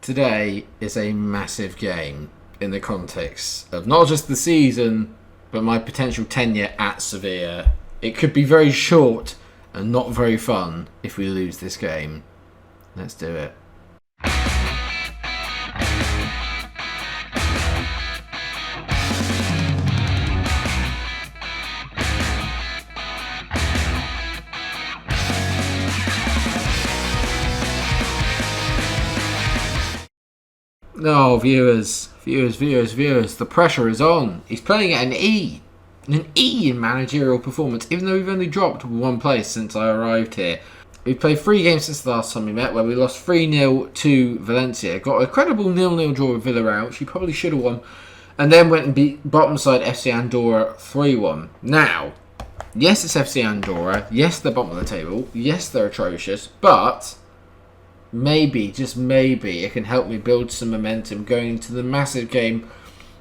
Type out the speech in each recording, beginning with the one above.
today is a massive game in the context of not just the season, but my potential tenure at Sevilla. It could be very short and not very fun if we lose this game. Let's do it. No, viewers, the pressure is on. He's playing at an E in managerial performance, even though we've only dropped one place since I arrived here. We've played 3 games since the last time we met, where we lost 3-0 to Valencia. Got a credible 0-0 draw with Villarreal, which he probably should have won. And then went and beat bottom side FC Andorra 3-1. Now, yes, it's FC Andorra. Yes, they're bottom of the table. Yes, they're atrocious. But maybe, just maybe, it can help me build some momentum going into the massive game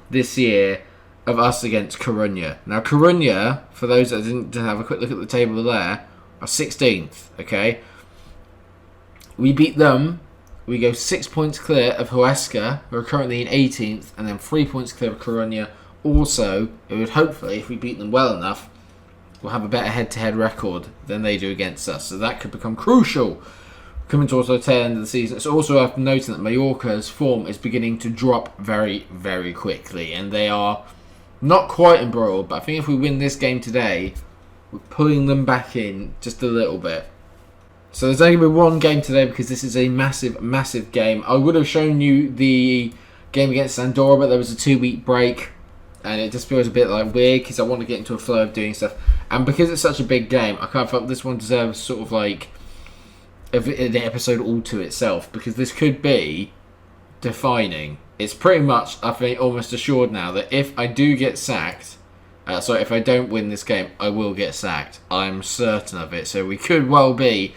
this year of us against Coruna. Now, Coruna, for those that didn't have a quick look at the table there, are 16th, okay? We beat them. We go 6 points clear of Huesca, who are currently in 18th, and then 3 points clear of Coruna. Also, it would hopefully, if we beat them well enough, we'll have a better head-to-head record than they do against us. So that could become crucial coming towards the tail end of the season. It's also worth noting that Mallorca's form is beginning to drop very, very quickly, and they are not quite embroiled, but I think if we win this game today, we're pulling them back in just a little bit. So there's only going to be one game today because this is a massive, massive game. I would have shown you the game against Andorra, but there was a 2-week break, and it just feels a bit like weird because I want to get into a flow of doing stuff. And because it's such a big game, I kind of felt this one deserves sort of like an episode all to itself, because this could be defining. It's pretty much, I think, almost assured now that if I do get sacked, if I don't win this game, I will get sacked. I'm certain of it. So we could well be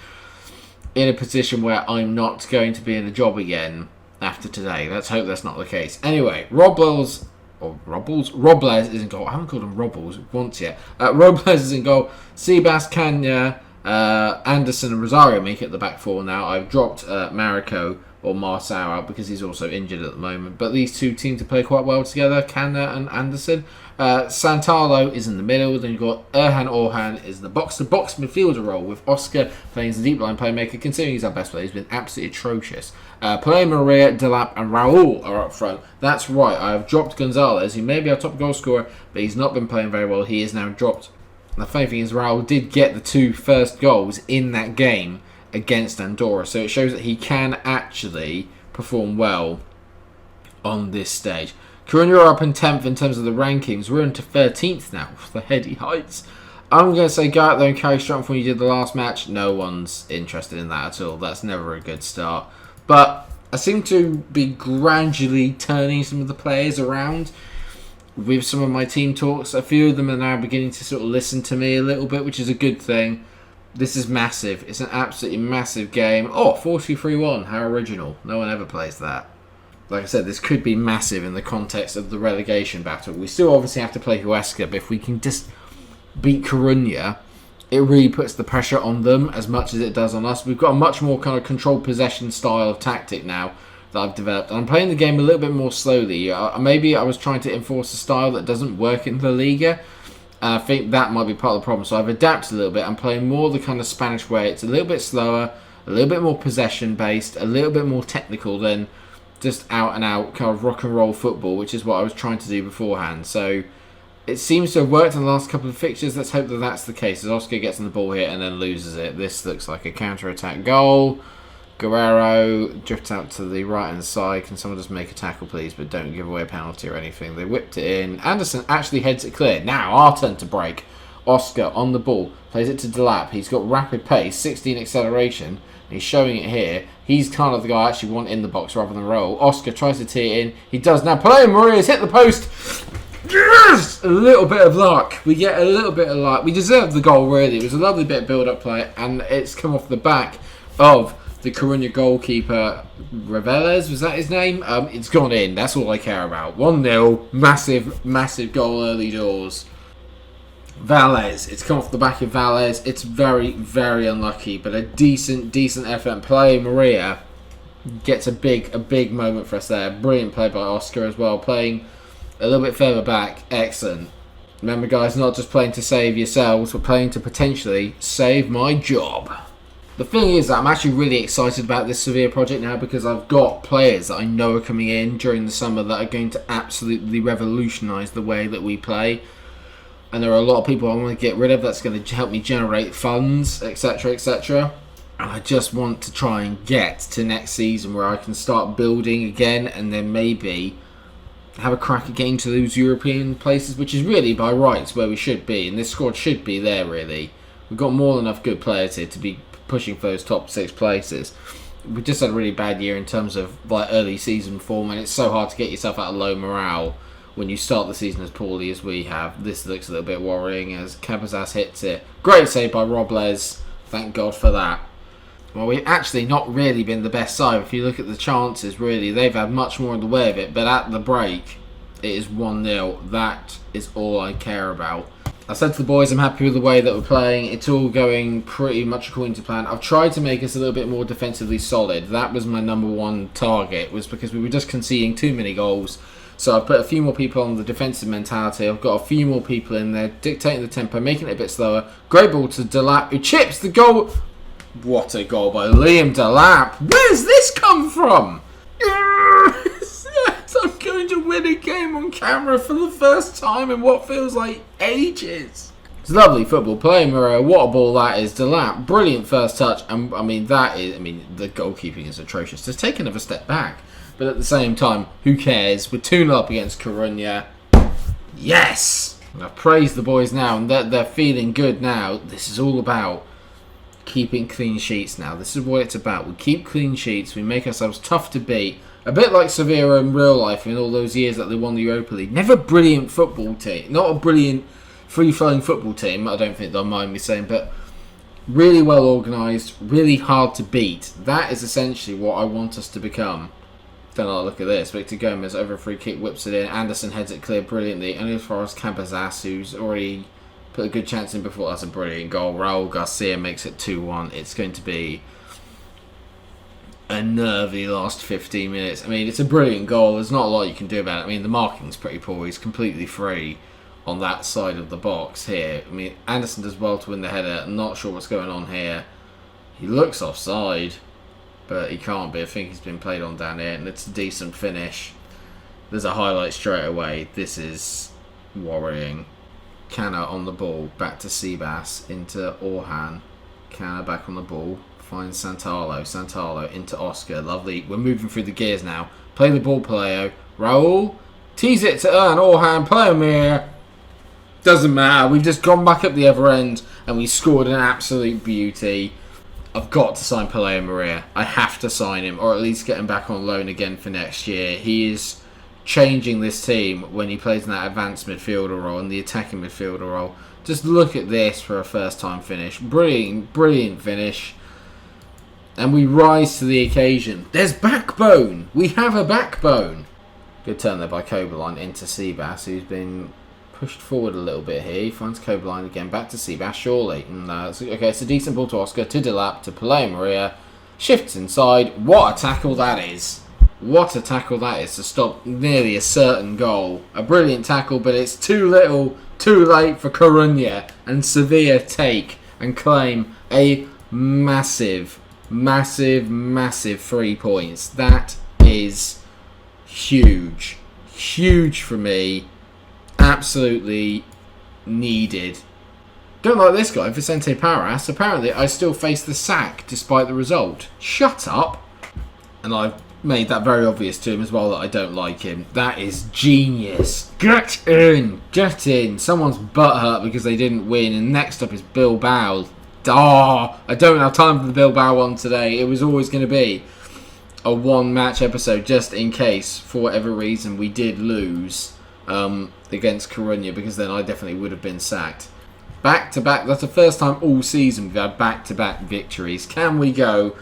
in a position where I'm not going to be in a job again after today. Let's hope that's not the case. Anyway, Robles is in goal. I haven't called him Robles once yet. Robles is in goal. Sebas, Kanya, Anderson and Rosario make it the back 4 now. I've dropped MikeRo or Marcel out because he's also injured at the moment. But these two seem to play quite well together, Kanda and Anderson. Santalo is in the middle. Then you've got Orhan is in the box-to-box midfielder role, with Oscar playing as a deep line playmaker. Considering he's our best player, he's been absolutely atrocious. Maria, Delap and Raul are up front. That's right, I have dropped Gonzalez, who may be our top goal scorer, but he's not been playing very well. He is now dropped. The funny thing is, Raul did get the 2 first goals in that game against Andorra, so it shows that he can actually perform well on this stage. Coruna are up in 10th in terms of the rankings. We're into 13th now with the heady heights. I'm going to say go out there and carry strength when you did the last match. No one's interested in that at all. That's never a good start. But I seem to be gradually turning some of the players around with some of my team talks. A few of them are now beginning to sort of listen to me a little bit, which is a good thing. This is massive. It's an absolutely massive game. Oh, 4-2-3-1. How original. No one ever plays that. Like I said, this could be massive in the context of the relegation battle. We still obviously have to play Huesca, but if we can just beat Coruna, it really puts the pressure on them as much as it does on us. We've got a much more kind of controlled possession style of tactic now that I've developed. And I'm playing the game a little bit more slowly. Maybe I was trying to enforce a style that doesn't work in the Liga. And I think that might be part of the problem. So I've adapted a little bit. I'm playing more the kind of Spanish way. It's a little bit slower, a little bit more possession-based, a little bit more technical than just out-and-out kind of rock and roll football, which is what I was trying to do beforehand. So it seems to have worked in the last couple of fixtures. Let's hope that that's the case, as Oscar gets on the ball here and then loses it. This looks like a counter-attack goal. Guerrero drifts out to the right-hand side. Can someone just make a tackle, please? But don't give away a penalty or anything. They whipped it in. Anderson actually heads it clear. Now, our turn to break. Oscar on the ball. Plays it to Delap. He's got rapid pace, 16 acceleration. He's showing it here. He's kind of the guy I actually want in the box rather than roll. Oscar tries to tee it in. He does now. Maria's hit the post. Yes! A little bit of luck. We get a little bit of luck. We deserved the goal, really. It was a lovely bit of build-up play, and it's come off the back of the Coruna goalkeeper, Reveles, was that his name? It's gone in. That's all I care about. 1-0. Massive, massive goal early doors. Valles. It's come off the back of Valles. It's very, very unlucky, but a decent effort. Play Maria gets a big moment for us there. Brilliant play by Oscar as well, playing a little bit further back. Excellent. Remember, guys, not just playing to save yourselves, but playing to potentially save my job. The thing is that I'm actually really excited about this Sevilla project now, because I've got players that I know are coming in during the summer that are going to absolutely revolutionise the way that we play. And there are a lot of people I want to get rid of that's going to help me generate funds, etc, etc. And I just want to try and get to next season where I can start building again, and then maybe have a crack at getting to those European places, which is really by rights where we should be, and this squad should be there really. We've got more than enough good players here to be pushing for those top 6 places. We just had a really bad year in terms of like early season form, and it's so hard to get yourself out of low morale when you start the season as poorly as we have. This looks a little bit worrying as Cabazas hits it. Great save by Robles, thank God for that. Well, we've actually not really been the best side. If you look at the chances, really, they've had much more in the way of it. But at the break, it is 1-0. That is all I care about. I said to the boys, I'm happy with the way that we're playing. It's all going pretty much according to plan. I've tried to make us a little bit more defensively solid. That was my number one target, was because we were just conceding too many goals. So I've put a few more people on the defensive mentality. I've got a few more people in there dictating the tempo, making it a bit slower. Great ball to Delap, who chips the goal. What a goal by Liam Delap. Where's this come from? Yes, I'm going to win a game on camera for the first time in what feels like ages. It's lovely football. Playing MikeRo, what a ball that is. Delap, brilliant first touch. And the goalkeeping is atrocious. Just take another step back. But at the same time, who cares? We're 2-0 up against Coruna. Yes! I've praised the boys now, and they're feeling good now. This is all about keeping clean sheets now. This is what it's about. We keep clean sheets. We make ourselves tough to beat. A bit like Sevilla in real life in all those years that they won the Europa League. Never a brilliant football team. Not a brilliant free-flowing football team. I don't think they'll mind me saying. But really well organised. Really hard to beat. That is essentially what I want us to become. Then I'll look at this. Victor Gomez over a free kick, whips it in. Anderson heads it clear brilliantly. Only as far as Cabazas, who's already put a good chance in before. That's a brilliant goal. Raul Garcia makes it 2-1. It's going to be a nervy last 15 minutes. I mean, it's a brilliant goal. There's not a lot you can do about it. I mean, the marking's pretty poor. He's completely free on that side of the box here. I mean, Anderson does well to win the header. I'm not sure what's going on here. He looks offside, but he can't be. I think he's been played on down here, and it's a decent finish. There's a highlight straight away. This is worrying. Canna on the ball, back to Sebas, into Orhan. Canna back on the ball, finds Santalo. Santalo into Oscar, lovely. We're moving through the gears now. Play the ball, Paleo. Raul, tease it to earn Orhan, play him here. Doesn't matter, we've just gone back up the other end and we scored an absolute beauty. I've got to sign Paleo Maria. I have to sign him, or at least get him back on loan again for next year. He is changing this team when he plays in that advanced midfielder role and the attacking midfielder role. Just look at this for a first time finish. Brilliant finish. And we rise to the occasion. There's backbone. We have a backbone. Good turn there by Koberline into Sebas, who's been pushed forward a little bit here. He finds Koberline again, back to Sebas, surely. Okay, it's a decent ball to Oscar, to Delap, to Paleo Maria. Shifts inside. What a tackle that is. What a tackle that is to stop nearly a certain goal. A brilliant tackle, but it's too little, too late for Coruna. And Sevilla take and claim a massive 3 points. That is huge. Huge for me. Absolutely needed. Don't like this guy, Vicente Parras. Apparently, I still face the sack despite the result. Shut up. And I've made that very obvious to him as well that I don't like him. That is genius. Get in. Get in. Someone's butthurt because they didn't win. And next up is Bilbao. I don't have time for the Bilbao one today. It was always going to be a one-match episode just in case, for whatever reason, we did lose against Coruna, because then I definitely would have been sacked. Back-to-back. That's the first time all season we've had back-to-back victories. Can we go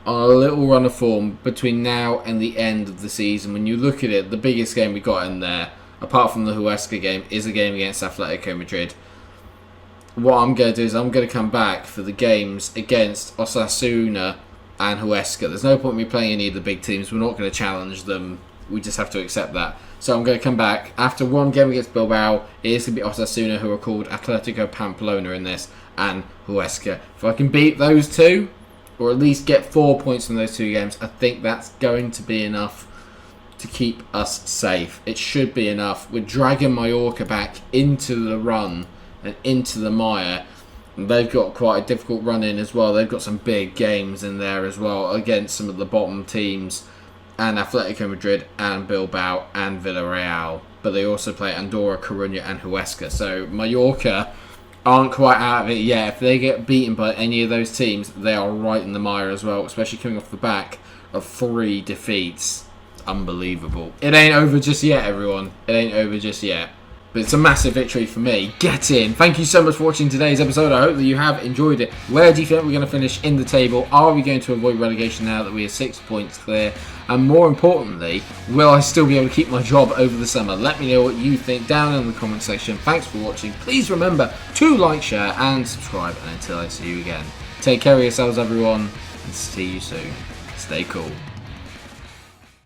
on a little run of form between now and the end of the season? When you look at it, the biggest game we got in there, apart from the Huesca game, is a game against Atletico Madrid. What I'm going to do is I'm going to come back for the games against Osasuna and Huesca. There's no point in me playing any of the big teams. We're not going to challenge them. We just have to accept that. So I'm going to come back. After one game against Bilbao, it is going to be Osasuna, who are called Atletico Pamplona in this, and Huesca. If I can beat those two, or at least get 4 points from those two games, I think that's going to be enough to keep us safe. It should be enough. We're dragging Mallorca back into the run and into the mire. And they've got quite a difficult run in as well. They've got some big games in there as well against some of the bottom teams, and Atletico Madrid and Bilbao and Villarreal. But they also play Andorra, Coruña and Huesca. So Mallorca aren't quite out of it yet. If they get beaten by any of those teams, they are right in the mire as well, especially coming off the back of 3 defeats. Unbelievable. It ain't over just yet, everyone. It ain't over just yet. But it's a massive victory for me. Get in. Thank you so much for watching today's episode. I hope that you have enjoyed it. Where do you think we're going to finish in the table? Are we going to avoid relegation now that we are 6 points clear? And more importantly, will I still be able to keep my job over the summer? Let me know what you think down in the comment section. Thanks for watching. Please remember to like, share and subscribe. And until I see you again, take care of yourselves, everyone. And see you soon. Stay cool.